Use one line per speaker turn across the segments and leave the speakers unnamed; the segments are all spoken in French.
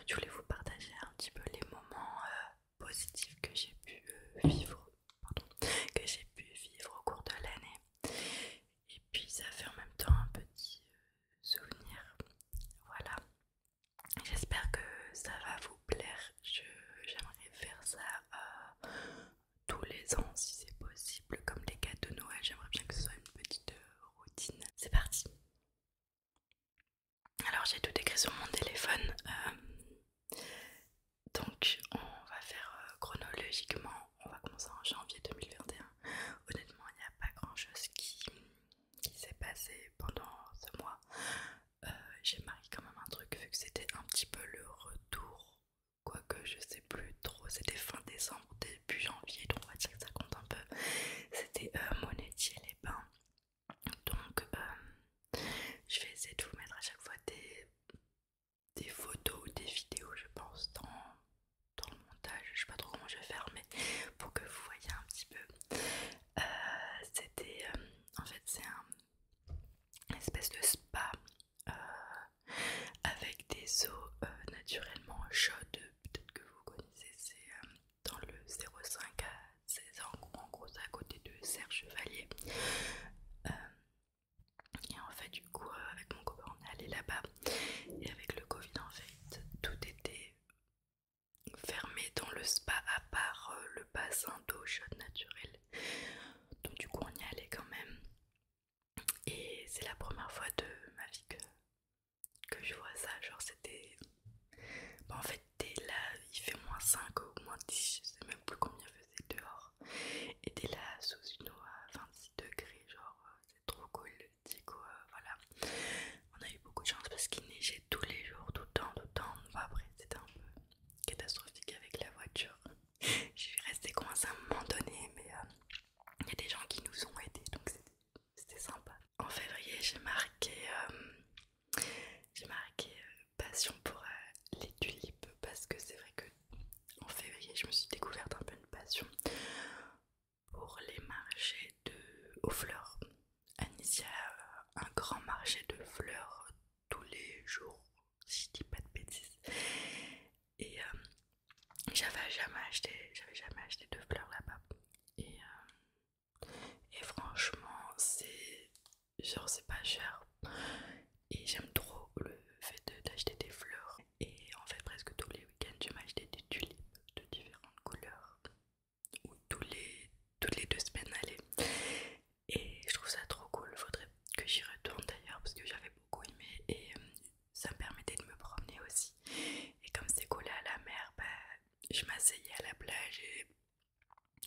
je voulais vous partager un petit peu les moments positifs que j'ai pu vivre, pardon, que j'ai pu vivre au cours de l'année. Et puis ça fait en même temps un petit souvenir. Voilà. J'espère que ça va vous plaire. J'aimerais faire ça tous les ans si c'est possible. Comme les gâteaux de Noël, j'aimerais bien que ce soit une petite routine. C'est parti. Alors j'ai tout écrit sur mon téléphone. Donc on va faire chronologiquement. On va commencer en janvier 2021. Honnêtement, il n'y a pas grand chose qui s'est passé pendant ce mois. J'ai marqué quand même un truc vu que c'était un petit peu le retour, quoique je sais plus trop, c'était fin décembre, début janvier, donc on va dire que ça compte un peu. C'était Monétier-les-Bains. Donc je vais essayer de vous mettre à chaque fois des photos ou des vidéos, je pense, dans le montage. Je sais pas trop comment je vais faire, mais pour que vous voyez un petit peu. C'était en fait c'est un espèce de spa avec des eaux naturellement chaudes. Peut-être que vous connaissez, c'est dans le 05 à 16 ans, en gros c'est à côté de Serre Chevalier. Et en fait du coup avec mon copain on est allé là-bas, et avec le Covid en fait tout était fermé dans le spa à part le bassin d'eau chaude naturelle. Donc du coup on y allait quand même, et c'est la première fois de ma vie que je vois ça. Genre c'était... Bah, en fait t'es là, il fait -5 ou -10, je sais même plus combien faisait dehors, et t'es là sous une eau à 26 degrés, genre c'est trop cool. Du coup voilà, on a eu beaucoup de chance parce qu'il neigeait tous les jours, tout le temps, tout le temps. Bon, après c'était un peu catastrophique avec la voiture. Je suis restée coincée à un moment donné, mais il y a des gens qui nous ont aidés, donc c'était sympa. En février, j'ai marqué passion pour les tulipes, parce que c'est vrai que en février, je me suis découverte un peu une passion pour les marchés aux fleurs. À Nice, il y a un grand marché de fleurs tous les jours, si je dis pas de bêtises. Et j'avais jamais acheté de fleurs là-bas. Et, et franchement, c'est pas cher. Et j'aime trop le fait d'acheter des fleurs. Et en fait, presque tous les week-ends, je m'achetais des tulipes de différentes couleurs. Ou toutes les 2 semaines, allez. Et je trouve ça trop cool. Faudrait que j'y retourne d'ailleurs, parce que j'avais beaucoup aimé. Et ça me permettait de me promener aussi. Et comme c'est collé à la mer, bah, je m'asseyais à la plage et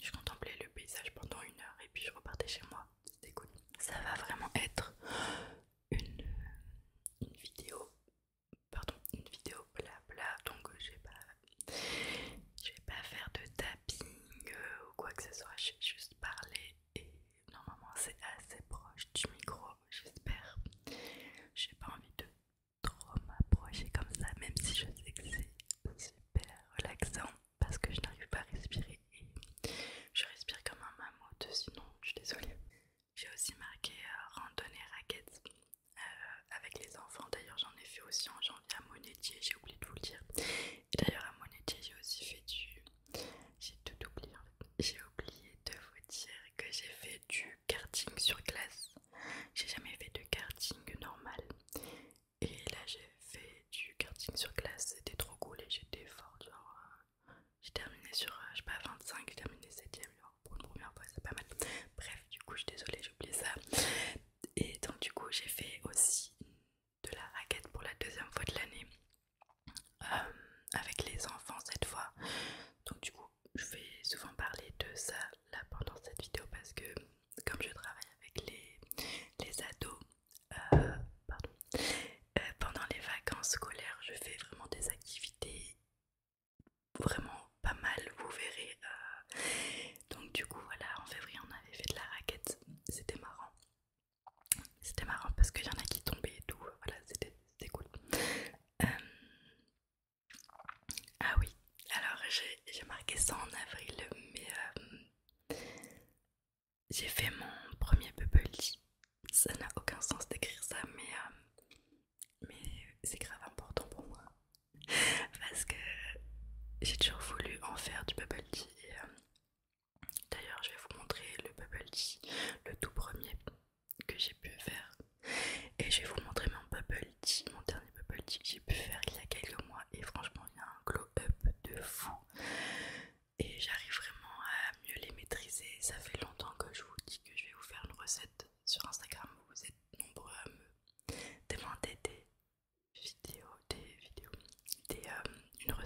je contemplais le paysage pendant 1 heure, et puis je repartais chez moi. C'était cool. Ça va vraiment être une, une vidéo, une vidéo blabla, donc je vais pas faire de tapping ou quoi que ce soit. Je vais juste parler, et normalement c'est assez proche du micro, j'espère. J'ai pas envie de trop m'approcher comme ça, même si je sais que c'est super relaxant parce que je n'arrive pas à respirer, et je respire comme un mammouth, sinon je suis désolée. J'ai aussi marqué randonnée raquettes avec les enfants. D'ailleurs j'en ai fait aussi en janvier à Monétier, j'ai oublié de vous le dire. Et d'ailleurs à Monétier j'ai aussi fait j'ai tout oublié en fait. J'ai oublié de vous dire que j'ai fait du karting sur glace. J'ai jamais fait de karting normal. Et là j'ai fait du karting sur glace, c'était trop cool et j'étais forte. Genre j'ai terminé sur, je sais pas, 25, j'ai terminé 7ème, genre pour une première fois, c'est pas mal. Bref, du coup je suis désolée, j'ai oublié ça. Et donc du coup j'ai fait aussi de la raquette pour la 2e fois de l'année, avec les enfants cette fois. Donc du coup je vais souvent parler de ça là pendant cette vidéo, parce que comme je travaille avec les ados, pardon, pendant les vacances scolaires je fais vraiment des activités vraiment pas mal, vous verrez. Donc du coup voilà, en février on avait fait de la raquette, c'était marrant parce qu'il y en a qui tombaient et tout, voilà, c'était cool. Euh, ah oui, alors j'ai marqué ça en avril, mais j'ai fait mon premier bubble tea. Ça n'a aucun sens d'écrire ça, mais c'est grave important pour moi.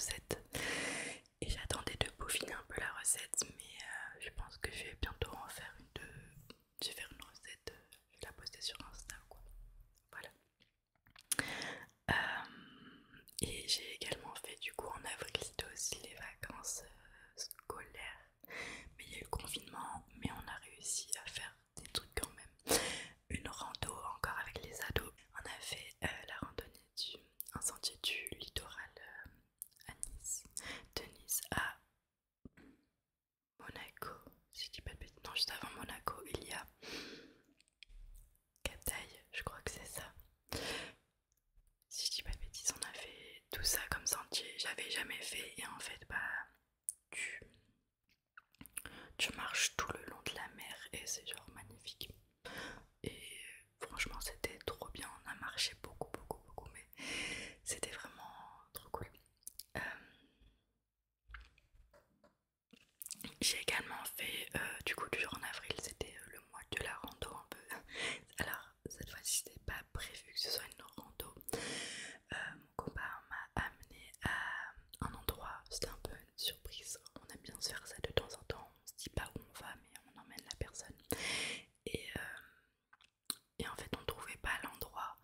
recette et j'attendais de peaufiner un peu la recette, mais je pense que je vais bientôt en faire je vais faire une recette, je vais la poster sur Insta ou quoi. Voilà. Et j'ai également fait du coup en avril, c'était aussi les vacances scolaires, mais il y a eu le confinement, mais on a réussi à faire des trucs quand même. Une rando encore avec les ados. On a fait la randonnée un sentier du littoral à Nice, de Nice à Monaco, si je dis pas de bêtises. Non, juste avant Monaco, il y a Cataille, je crois que c'est ça. Si je dis pas de bêtises, on a fait tout ça comme sentier. J'avais jamais fait et en fait, bah, tu marches tout le long de la mer et c'est genre magnifique. Et franchement, c'était trop bien. On a marché beaucoup, beaucoup, beaucoup, mais c'était vraiment trop cool. J'ai également fait, du coup, toujours en avril, c'était le mois de la rando un peu. Alors, cette fois-ci, c'était pas prévu que ce soit une rando. Mon copain m'a amené à un endroit, c'était un peu une surprise. On aime bien se faire ça de temps en temps. On se dit pas où on va, mais on emmène la personne. Et, et en fait, on trouvait pas l'endroit.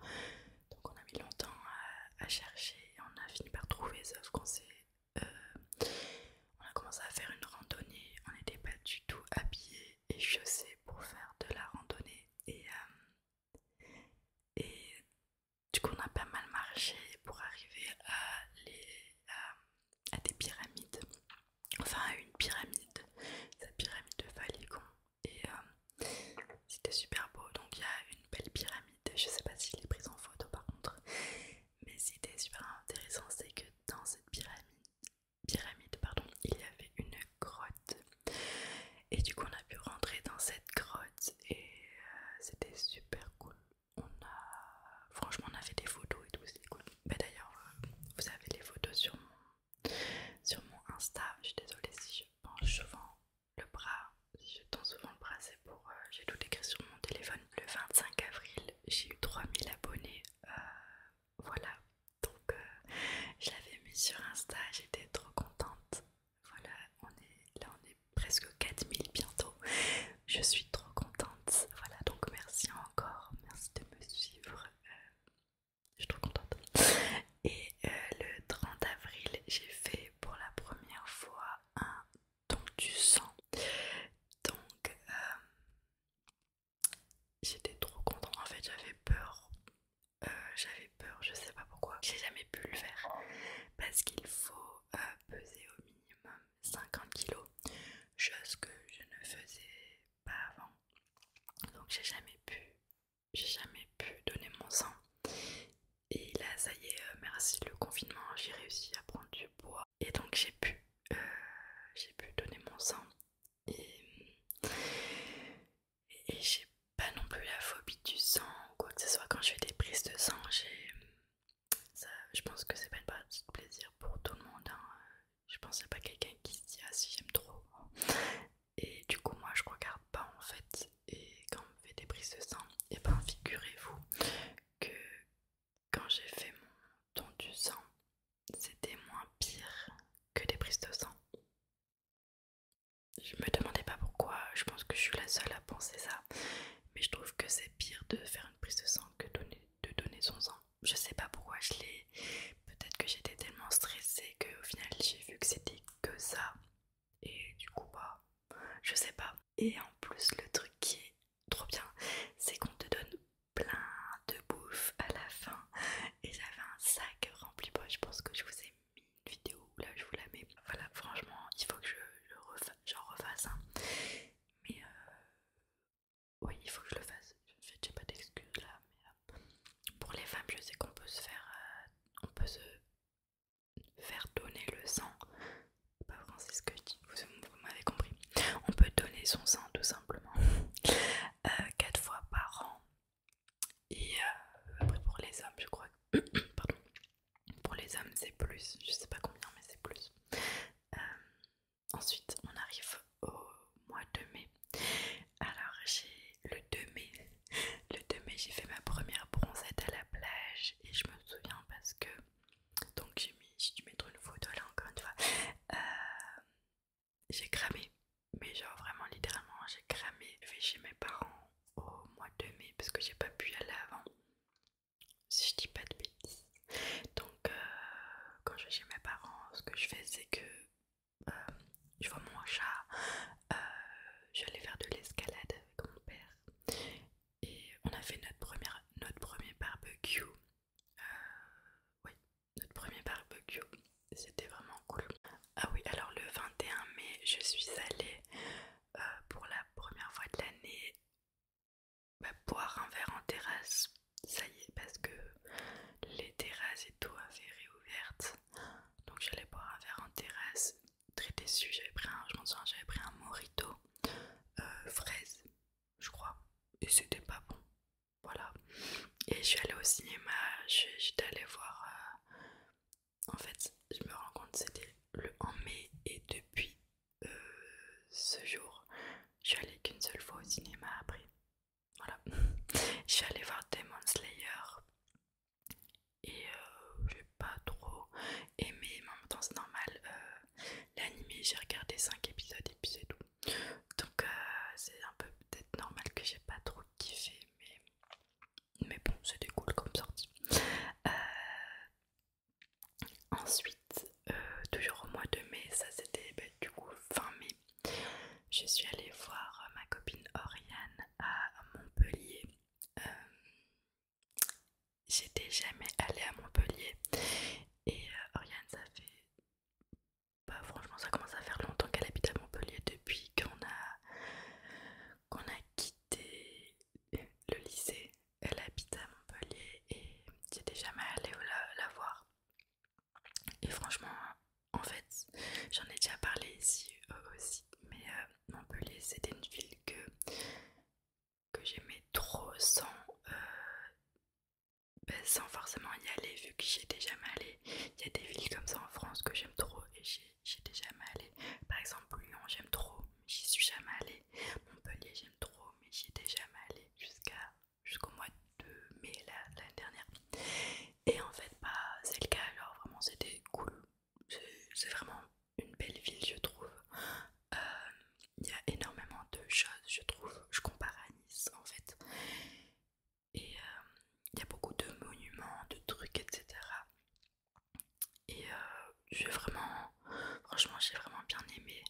Donc, on a mis longtemps à chercher. Et on a fini par trouver, sauf qu'on s'est. On a commencé à faire une randonnée, on n'était pas du tout habillés et chaussés pour faire de la randonnée et du coup on a pas mal marché pour arriver à des pyramides, enfin à une pyramide, la pyramide de Falikon et c'était super beau. Donc il y a une belle pyramide, je sais pas si je l'ai prise en photo par contre, mais c'était super intéressant, c'est que dans cette pyramide pardon, il y avait une grotte et du coup on a pu rentrer dans cette grotte et c'était super cool. Franchement on a fait des photos et tout, c'était cool. Bah, d'ailleurs vous avez les photos sur mon Insta. Je suis désolée si je penche souvent le bras, si je tends souvent le bras, c'est pour j'ai tout écrit sur mon téléphone. Le 25 avril j'ai eu 3000 abonnés, voilà, donc je l'avais mis sur Insta, j'étais trop contente. Voilà, on est presque 4000 bientôt. Je suis trop contente. Voilà, donc merci encore, merci de me suivre. Je suis trop contente. Et le 30 avril, j'ai fait pour la première fois un don du sang. Donc j'étais trop contente. En fait, j'avais peur, je sais pas pourquoi. J'ai jamais pu le faire parce qu'il faut peser au minimum 50 kilos, chose que je ne faisais pas avant. Donc j'ai jamais pu donner mon sang. Et là, ça y est, merci le confinement, j'ai réussi à prendre du poids et donc j'ai pu donner mon sang. Et, et j'ai pas non plus la phobie du sang ou quoi que ce soit. Quand je fais des prises de sang, je pense que c'est pas une partie de plaisir pour tout le monde, hein. Je pense qu'il n'y a pas quelqu'un qui se dit ah si j'aime trop. Et du coup moi je regarde pas en fait. Et quand on me fait des prises de sang, et ben figurez-vous que quand j'ai fait mon don du sang, c'était moins pire que des prises de sang. Je me demandais pas pourquoi, je pense que je suis la seule à penser ça, mais je trouve que c'est pire de faire une prise de sang que de donner son sang. Je sais pas pourquoi je l'ai. Peut-être que j'étais tellement stressée qu'au final j'ai vu que c'était que ça. Et du coup, bah, je sais pas. Et en plus, le truc qui est trop bien, c'est qu'on te donne plein de bouffe à la fin. Et j'avais un sac rempli. Bah, je pense que je vous ai mis une vidéo où là je vous la mets. Voilà, franchement, il faut que j'en refasse un. Mais oui, il faut que je le fasse. J'ai pas d'excuses là. Mais pour les femmes, je sais qu'on peut on peut se faire donner le sang. Pas vraiment, c'est ce que je dis, vous m'avez compris. On peut donner son sang tout simplement 4 fois par an. Et après pour les hommes, je crois que... Pardon. Pour les hommes c'est plus, je sais pas combien mais c'est plus. Ensuite on arrive au mois de mai. Alors j'ai le 2 mai. Le 2 mai j'ai fait ma première bronzette à la plage. Et je me souviens parce que... Donc j'ai dû mettre une photo là j'ai cramé. Mais genre vraiment littéralement j'ai cramé. Je vais chez mes parents au mois de mai parce que j'ai pas pu y aller avant. Si je dis pas de bêtises. Donc quand je vais chez mes parents, ce que je fais c'est que je vois mon chat. euh, je vais aller faire de l'escalade avec mon père. Et on a fait notre premier barbecue. Oui, notre premier barbecue. C'était vraiment cool. Ah oui, alors le 21 mai, je suis allée pour la première fois de l'année boire un verre en terrasse. Ça y est, parce que les terrasses et tout avaient réouvertes. Donc j'allais boire un verre en terrasse. Très déçue, je m'en souviens, j'avais pris un mojito fraise, je crois. Et c'était pas bon. Voilà. Et je suis allée au cinéma, j'étais allée voir. En fait, je me rends compte, c'était en mai et depuis ce jour, je suis allée qu'une seule fois au cinéma après. Voilà. Je suis allée voir Demon Slayer et j'ai pas trop aimé, mais en même temps c'est normal. L'anime, j'ai regardé 5 épisodes et puis c'est tout. Donc c'est un peu peut-être normal que j'ai pas trop kiffé, mais bon, c'était cool comme sortie. Euh, Ensuite, toujours au mois de mai, ça c'était du coup fin mai, je suis allée voir ma copine Oriane à Montpellier. Euh, J'étais jamais allée à Montpellier et Oriane, ça fait pas franchement, ça commence à faire longtemps qu'elle habite à Montpellier depuis qu'on a quitté le lycée. Elle habite à Montpellier et j'étais jamais allée la voir. Et franchement, en fait, j'en ai déjà parlé ici aussi, mais Montpellier c'était une ville que j'aimais trop sans forcément y aller, vu que j'y étais jamais allée. Il y a des villes comme ça en France que j'aime trop et j'y étais jamais allée. Par exemple Lyon j'aime trop, mais j'y suis jamais allée. Montpellier j'aime trop, mais j'y étais jamais allée jusqu'au mois de mai l'année dernière. Et en fait c'est le cas, genre vraiment c'était cool. C'est vraiment une belle ville je trouve. Il y a énormément de choses je trouve. Je compare à Nice en fait. Et il y a beaucoup de monuments, de trucs, etc. Et franchement, j'ai vraiment bien aimé.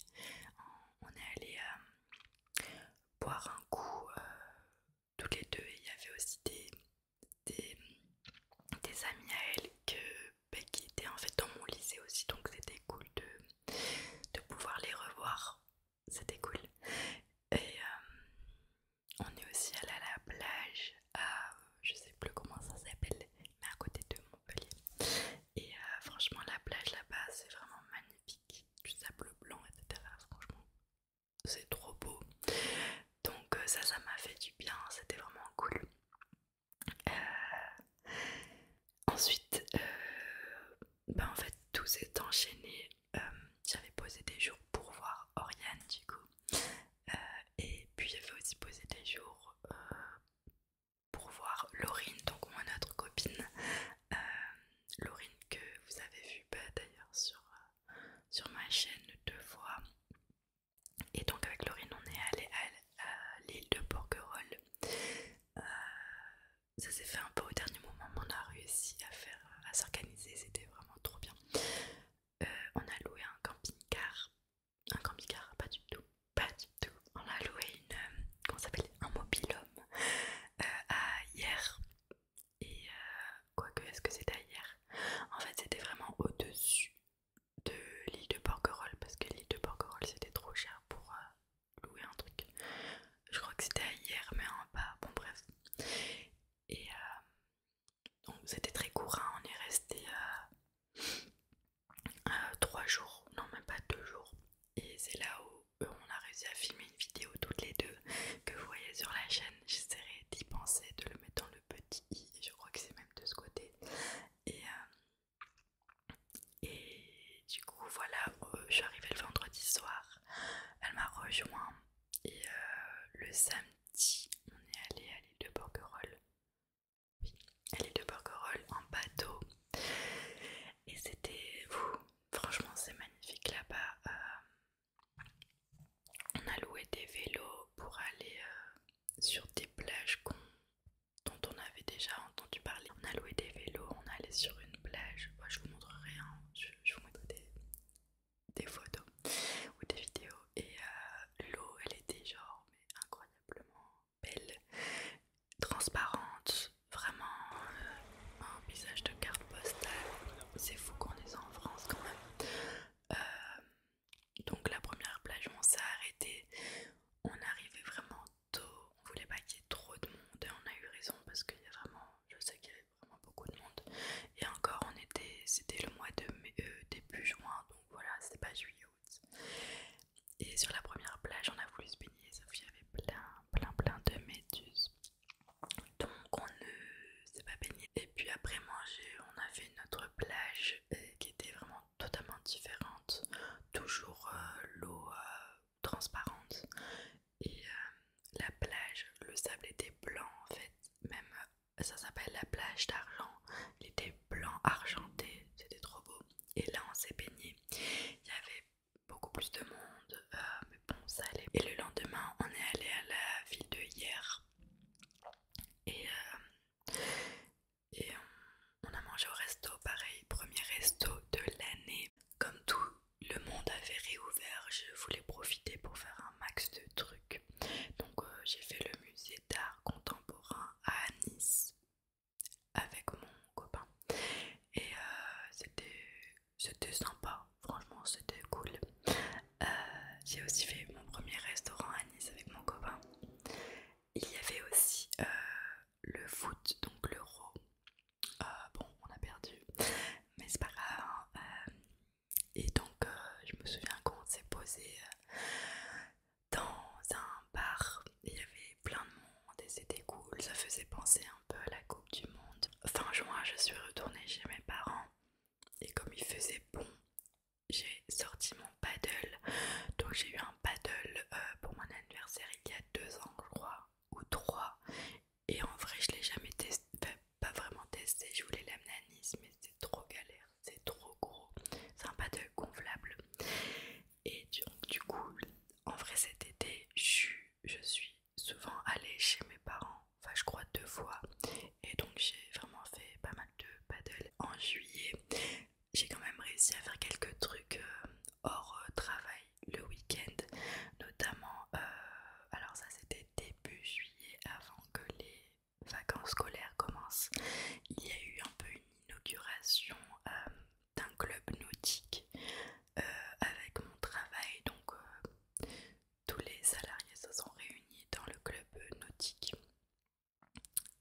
On est allé boire un coup tous les deux. Et il y avait aussi des, des amis à elle qui étaient en fait dans mon lycée aussi. Donc c'était cool de pouvoir les revoir. C'était cool. Et on est aussi allé à la plage à je sais plus comment ça s'appelle, mais à côté de Montpellier. Et franchement, la plage là-bas, c'est vraiment magnifique. Du sable blanc, etc. Franchement, c'est trop beau. Donc ça m'a fait du bien. C'était vraiment cool. Ensuite, en fait, tout s'est enchaîné. J'avais posé des jours pour voir Oriane, du coup. Et puis j'avais aussi posé des jours pour voir Laurine, donc mon autre copine. Laurine que vous avez vu d'ailleurs sur ma chaîne 2 fois. Et donc avec Laurine on est allé à l'île de Porquerolles. Ça s'est fait un peu au dernier moment, mais on a réussi à s'organiser, c'était vraiment trop bien. On a loué un camping-car, pas du tout, pas du tout. On a loué comment ça s'appelle, un mobil-home à hier. Et quoique, est-ce que c'était à hier? En fait, c'était vraiment au-dessus de l'île de Porquerolles parce que l'île de Porquerolles c'était trop cher pour louer un truc. Je crois que c'était à hier, mais en bas, bon, bref. Et donc, c'était très court, hein. On est resté 3 jours, non, même pas 2 jours. Et c'est là où on a réussi à filmer une vidéo toutes les deux que vous voyez sur la chaîne. J'essaierai d'y penser, de le mettre dans le petit i. Je crois que c'est même de ce côté. Et du coup, voilà, je suis arrivée le vendredi soir. Elle m'a rejoint. Et le samedi, on est allé à l'île de Porquerolles. Oui, à l'île de Porquerolles en bateau. Et c'était, franchement, c'est magnifique là-bas. début juin, donc voilà, c'était pas juillet août. Et sur la première plage, on a voulu se baigner, sauf qu'il y avait plein de méduses. Donc on ne s'est pas baigné. Et puis après manger, on a fait une autre plage qui était vraiment totalement différente. Toujours l'eau transparente. Et la plage, le sable était blanc en fait. Même ça s'appelle la plage d'argent. Il était blanc argenté, c'était trop beau. Et là on s'est baigné. Il y avait beaucoup plus de monde, mais bon ça allait. Et le lendemain on est allé à la ville de Hyères. Et, on a mangé au resto, pareil, premier resto de l'année. Comme tout le monde avait réouvert, je voulais profiter pour faire un max de trucs. Donc j'ai fait le musée d'art contemporain à Nice avec mon copain. Et c'était sympa, franchement c'était cool. J'ai aussi fait mon premier restaurant à Nice avec mon copain. Il y avait aussi le foot, donc l'Euro. Bon, on a perdu, mais c'est pas grave, hein. Et donc, je me souviens qu'on s'est posé dans un bar. Il y avait plein de monde et c'était cool. Ça faisait penser un peu à la Coupe du Monde. Fin juin, je suis retournée chez mes parents. Et comme il faisait bon, j'ai sorti mon paddle. Donc j'ai eu un paddle pour mon anniversaire il y a 2 ans, je crois, ou 3. Et en vrai, je l'ai jamais testé, enfin, pas vraiment testé. Je voulais l'amener à Nice, mais c'est trop galère, c'est trop gros. C'est un paddle gonflable. Et du coup, en vrai, cet été, je suis souvent allée chez mes parents. Enfin, je crois 2 fois. Et donc, j'ai vraiment fait pas mal de paddle. En juillet, j'ai quand même réussi à faire quelques trucs hors travail le week-end, notamment alors ça c'était début juillet avant que les vacances scolaires commencent. Il y a eu un peu une inauguration d'un club nautique avec mon travail, donc tous les salariés se sont réunis dans le club nautique.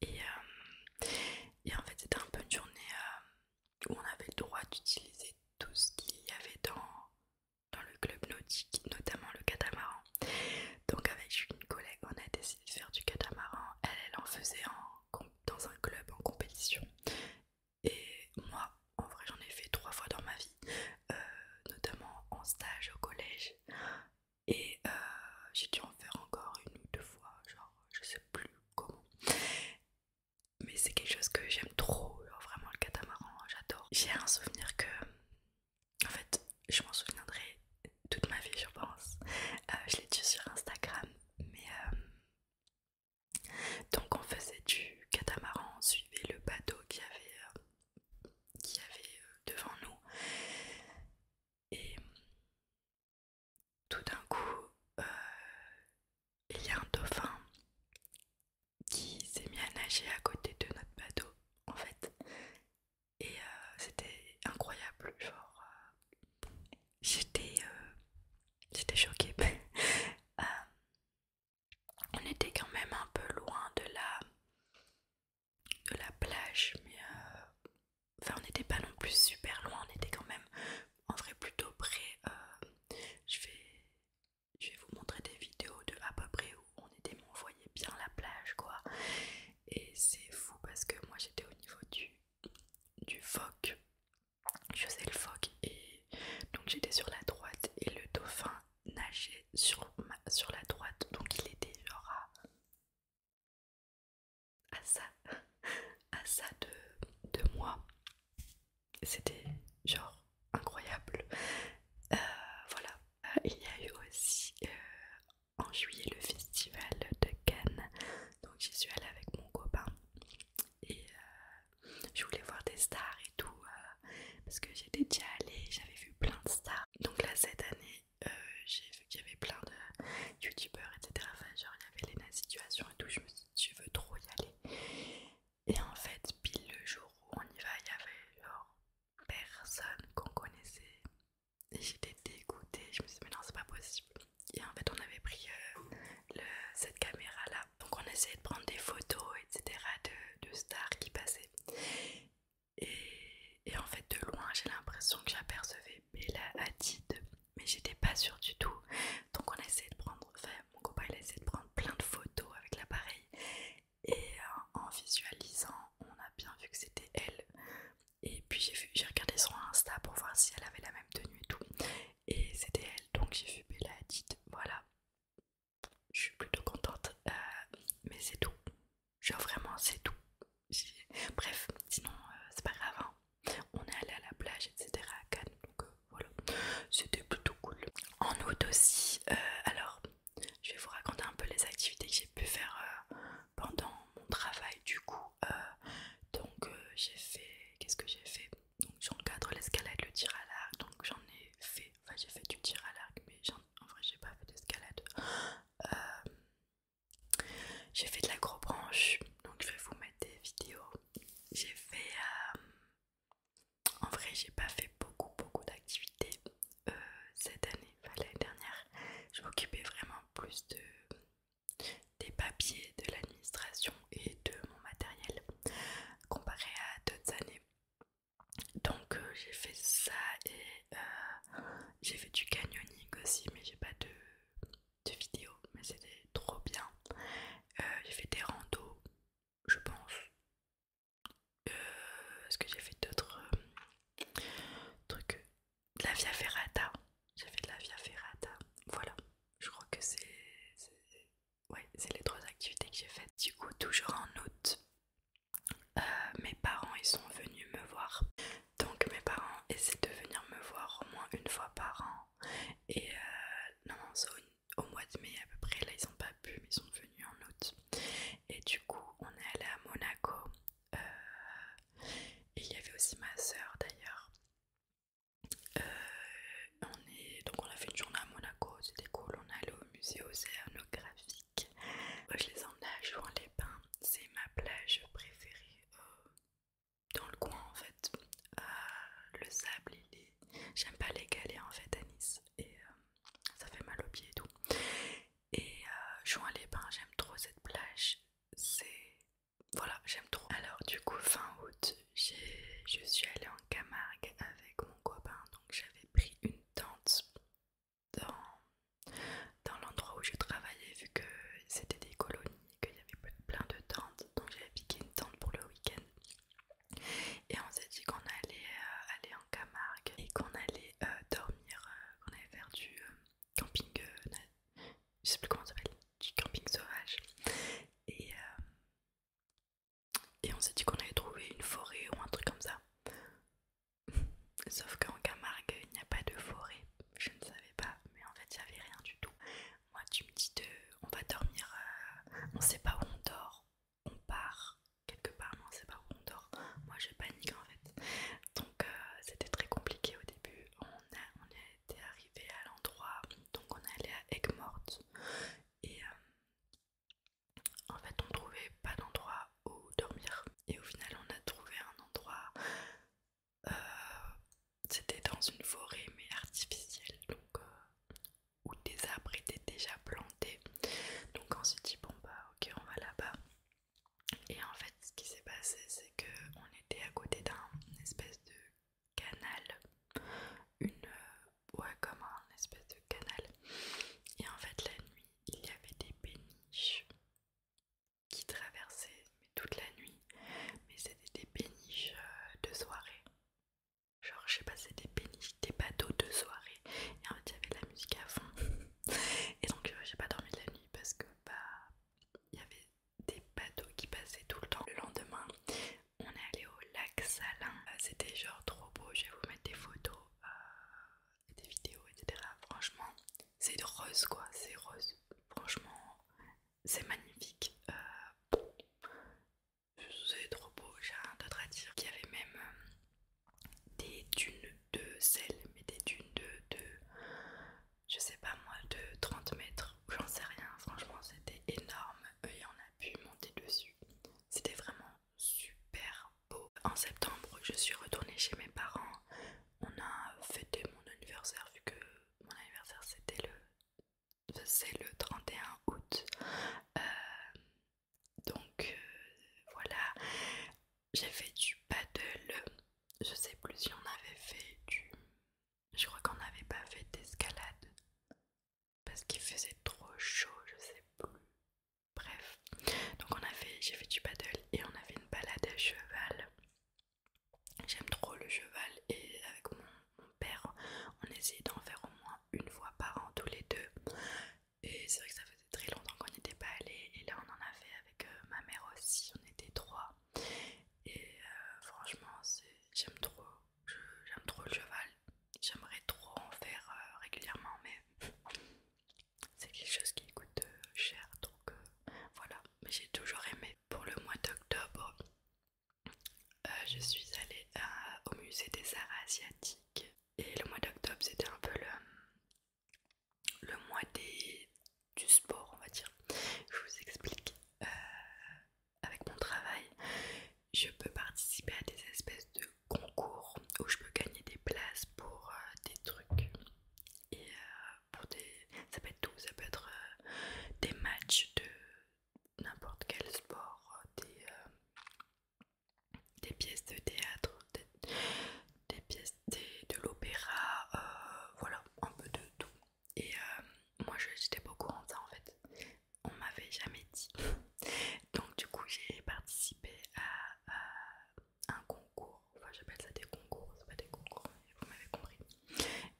Et, et en fait c'était un peu une journée où on avait le droit d'utiliser tout ce qu'il y avait dans le club nautique, notamment le catamaran. Donc avec une collègue, on a décidé de faire du catamaran. Elle en faisait dans un club en compétition. Et moi, en vrai, j'en ai fait 3 fois dans ma vie, notamment en stage au collège. Et j'ai dû en faire encore 1 ou 2 fois, genre je sais plus comment. Mais c'est quelque chose que j'aime trop, genre vraiment le catamaran, j'adore. J'ai un souvenir que, en fait, je m'en souviendrai toute ma vie, je pense. Je l'ai dit sur Instagram, mais donc on faisait du catamaran, on suivait le bateau qu'il y avait devant nous. Et tout d'un coup, il y a un dauphin qui s'est mis à nager à côté de notre bateau, en fait. Et c'était incroyable, genre j'étais choquée. On était quand même un peu loin de la plage, mais enfin on n'était pas non plus super loin, on était quand même en vrai plutôt près. Je vais vous montrer des vidéos de à peu près où on était, mais on voyait bien la plage quoi. Et c'est fou parce que moi j'étais au niveau du phoque, je faisais le phoque et donc j'étais sur la droite et le dauphin nageait sur la droite, donc il était genre à ça de moi. C'était genre incroyable. Voilà. Il y a eu aussi en juillet le festival de Cannes, donc j'y suis allée avec mon copain et je voulais voir des stars et tout parce que j'étais déjà allée, j'avais vu plein de stars. Donc là cette année j'ai vu qu'il y avait plein de youtubeurs etc. Enfin genre il y avait Lena Situation et tout, je me suis dit je veux trop y aller. Et en fait pile le jour où on y va il y avait genre personne qu'on connaissait. Et j'étais dégoûtée, je me suis dit mais non c'est pas possible. Et en fait on avait pris cette caméra là, donc on essayait de prendre des photos etc de stars qui passaient. Et en fait de loin j'ai l'impression que j'apercevais j'aime pas les galets en fait à Nice et ça fait mal aux pieds et tout. Et Juan-les-Pins, j'aime trop cette plage. C'est... Voilà, j'aime trop. Alors du coup, fin août, je suis allée en Camargue avec mon copain. Donc j'avais pris une tente dans l'endroit où je travaillais, vu que c'était des colonies, qu'il y avait plein de tentes. Donc j'avais piqué une tente pour le week-end. Et on s'est dit qu'on allait aller en Camargue et qu'on allait dormir, qu'on allait faire du camping, je sais plus comment ça s'appelle, du camping sauvage. Et, euh, et on s'est dit qu'on allait trouver une forêt ou un truc comme ça. Sauf qu'en Camargue, il n'y a pas de forêt. Je ne savais pas, mais en fait, il n'y avait rien du tout. Moi, tu me dis on va dormir, on sait pas où on dort, on part quelque part, mais on sait pas où on dort. Moi, je panique en fait. Donc, c'était très compliqué au début. On était arrivé à l'endroit, donc on est allé à Aigues-Mortes. Et en fait, on trouvait pas d'endroit où dormir. Et au final, on a trouvé un endroit. euh, C'était dans une forêt, mais artificielle. Donc, où des arbres étaient déjà plantés. Donc on s'est dit bon bah ok, on va là-bas. Et en fait ce qui s'est passé, c'est que on était à côté d'un espèce de canal, ouais, comme un espèce de canal. Et en fait la nuit il y avait des péniches qui traversaient mais toute la nuit, mais c'était des péniches de soirée. Genre je sais pas, c'est des péniches, des bateaux de soirée. Et en fait il y avait la musique à fond. Et donc j'ai pas dormi de la nuit parce que bah il y avait des bateaux qui passaient tout le temps. Le lendemain, on est allé au lac Salin. C'était genre trop beau. Je vais vous mettre des photos, des vidéos, etc. Franchement, c'est rose quoi. C'est rose. Franchement, c'est magnifique. C'est trop beau. J'ai rien d'autre à dire. Il y avait même des dunes de sel, mais des dunes de je sais pas moi, de 30 mètres, j'en sais rien, franchement c'était énorme et on a pu monter dessus. C'était vraiment super beau. En septembre, je suis retournée chez mes parents. On a fêté mon anniversaire vu que mon anniversaire c'est le 31 août. Voilà, j'ai fait du paddle. Je sais plus si on avait fait du... Je crois qu'on n'avait pas fait d'escalade parce qu'il faisait trop chaud, je sais plus. Bref, donc j'ai fait du paddle et on a fait une balade à cheval. J'aime trop le cheval et avec mon père, on essayait d'en faire au moins une fois par an tous les deux. Et c'est vrai que ça faisait très longtemps qu'on n'y était pas allé. Et là, on en a fait avec ma mère aussi. On était trois. Et franchement, j'aime trop. J'aime trop le cheval. J'aimerais trop en faire régulièrement, mais c'est quelque chose qui coûte cher. Donc voilà. Mais j'ai toujours aimé. Pour le mois d'octobre, je suis allée au musée des arts asiatiques. Et le mois d'octobre, c'était un peu le mois du sport, on va dire. Je vous explique. Avec mon travail, je peux participer à des espèces de concours où je peux gagner des places pour des trucs. Et ça peut être tout, ça peut être des matchs de n'importe quel sport, des pièces de théâtre, des pièces de l'opéra, voilà, un peu de tout. Et moi j'étais pas au courant de ça en fait, on m'avait jamais dit. Donc du coup j'ai participé à un concours, enfin j'appelle ça des concours, c'est pas des concours mais vous m'avez compris.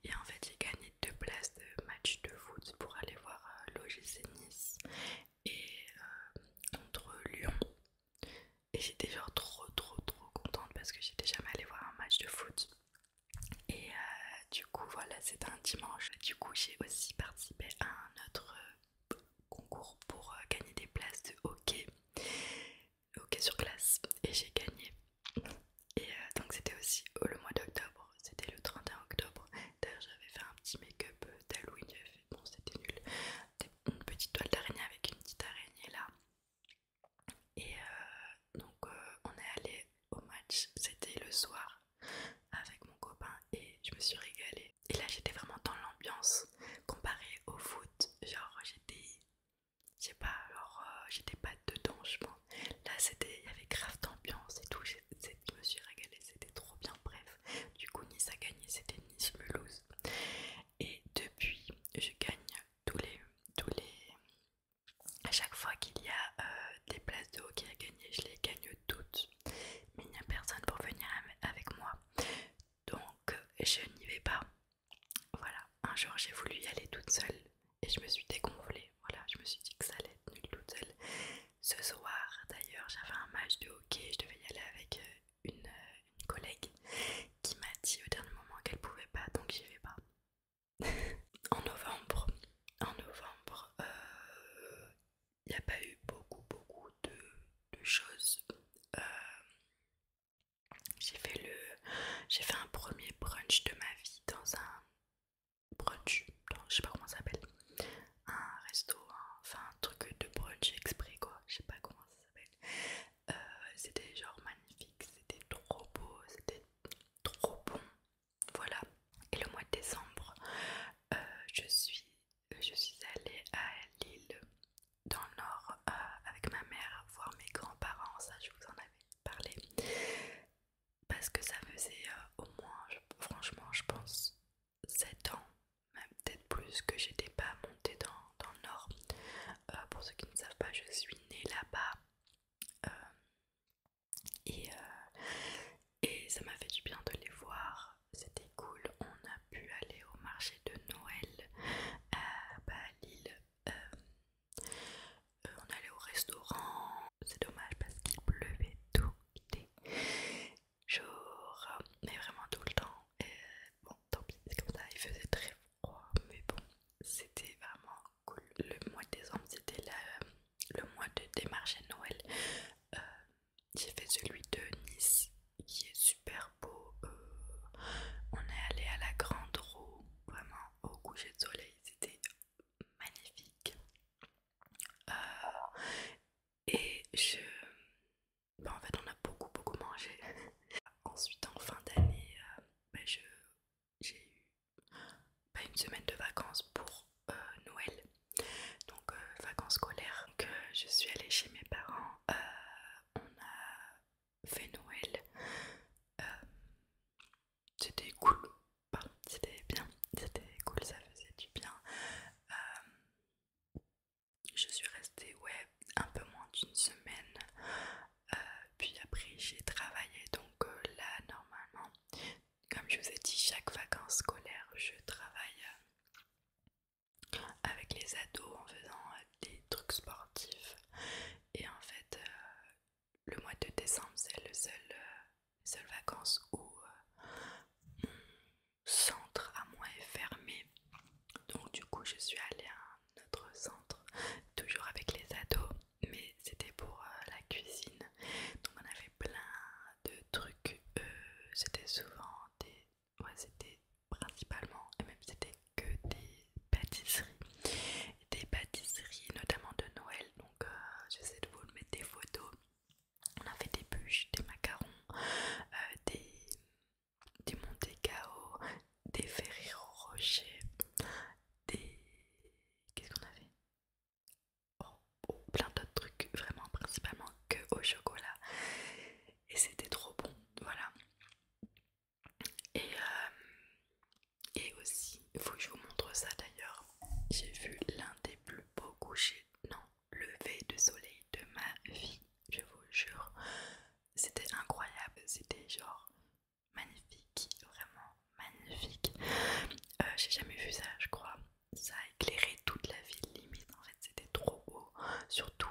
Et en fait j'ai gagné 2 places de match de foot pour aller voir l'OGC Nice et contre Lyon. Et j'étais genre trop contente parce que j'étais jamais allée voir un match de foot. Et du coup voilà, c'était un dimanche. Du coup j'ai aussi participé à un autre concours pour gagner des places de hockey sur glace. Et j'ai gagné. Et donc c'était aussi le mois d'octobre, c'était le 31 octobre. D'ailleurs j'avais fait un petit make-up d'Halloween, j'avais fait, bon c'était nul, une petite toile d'araignée avec une petite araignée là. Et donc on est allé au match, c'était le soir avec mon copain et je me suis régalée. vais pas. Voilà, un jour j'ai voulu y aller toute seule et je me suis dégonflée. Voilà, je me suis dit que ça allait être nul toute seule. Ce soir d'ailleurs j'avais un match de hockey, je devais y aller avec une collègue qui m'a dit au dernier moment qu'elle pouvait pas, donc j'y vais pas. En novembre, il n'y a pas eu beaucoup de choses. Euh, j'ai fait un premier brunch de ma vie dans un brunch, je sais pas comment ça s'appelle, un resto, enfin un truc de brunch exprès quoi, je sais pas comment ça s'appelle. C'était genre magnifique, c'était trop beau, c'était trop bon, voilà. Et le mois de décembre, euh, je suis je suis allée à Lille dans le nord avec ma mère voir mes grands-parents, ça je vous en avais parlé, parce que ça faisait au moins, franchement je pense 7 ans, même peut-être plus, que j'étais pas montée dans le nord. Pour ceux qui ne savent pas, je suis née là-bas. euh, et ça m'a fait du bien de les voir, c'était cool. On a pu aller au marché de Noël à Lille. On allait au restaurant, c'est dommage parce qu'il pleuvait tous les jours, mais vraiment tout le temps. Et bon, tant pis, c'est comme ça, il faisait très froid, mais bon, c'était vraiment cool. Le mois de décembre, c'était le mois des marchés de Noël. Euh, j'ai fait celui de Nice, qui est super beau. On est allé à la Grande Roue, vraiment au coucher de soleil, c'était magnifique. Euh, et en fait, on a beaucoup mangé. Ensuite, en fin d'année, j'ai eu une semaine de vacances pour Noël, donc vacances scolaires. Donc, je suis allée chez mes parents. On a fait Noël. Euh, C'était cool. Pardon, c'était bien. C'était cool, ça faisait du bien. Je suis restée, ouais, un peu moins d'une semaine. Puis après, j'ai travaillé. Donc là, normalement, comme je vous ai dit, chaque vacances scolaires, je travaille avec les ados en faisant des trucs sportifs. Et en fait, le mois de décembre, c'est le seul vacances où mon centre à moi est fermé. Donc du coup, je suis allée à un autre centre, toujours avec les ados, mais c'était pour la cuisine. Donc on avait plein de trucs. C'était souvent ouais, c'était principalement, et même c'était que des pâtisseries, notamment de Noël. Donc j'essaie de vous mettre des photos. On a fait des bûches, des macarons, des Monte Cao, des Ferrero Rocher, des... Qu'est-ce qu'on a fait? Plein d'autres trucs, vraiment principalement que au chocolat. Et c'était trop bon, voilà. Et aussi, il faut que je vous montre ça d'ailleurs. J'ai vu l'un des plus beaux couchers, non, lever de soleil de ma vie, je vous jure. C'était incroyable, c'était genre magnifique, vraiment magnifique. J'ai jamais vu ça, je crois. Ça a éclairé toute la ville, limite. En fait, c'était trop beau. Surtout,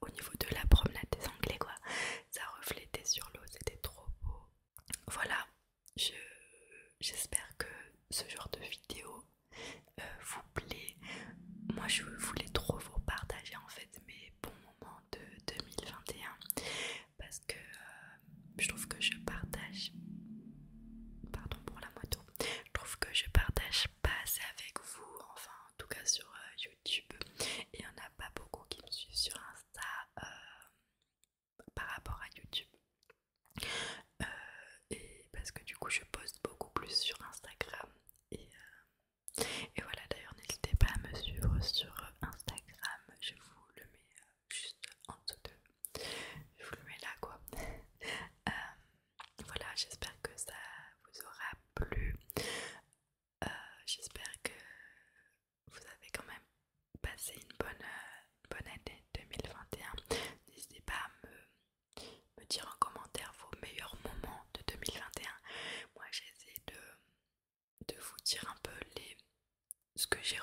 au niveau de la promenade des Anglais, quoi. Ça reflétait sur l'eau, c'était trop beau. Voilà, j'espère que j'ai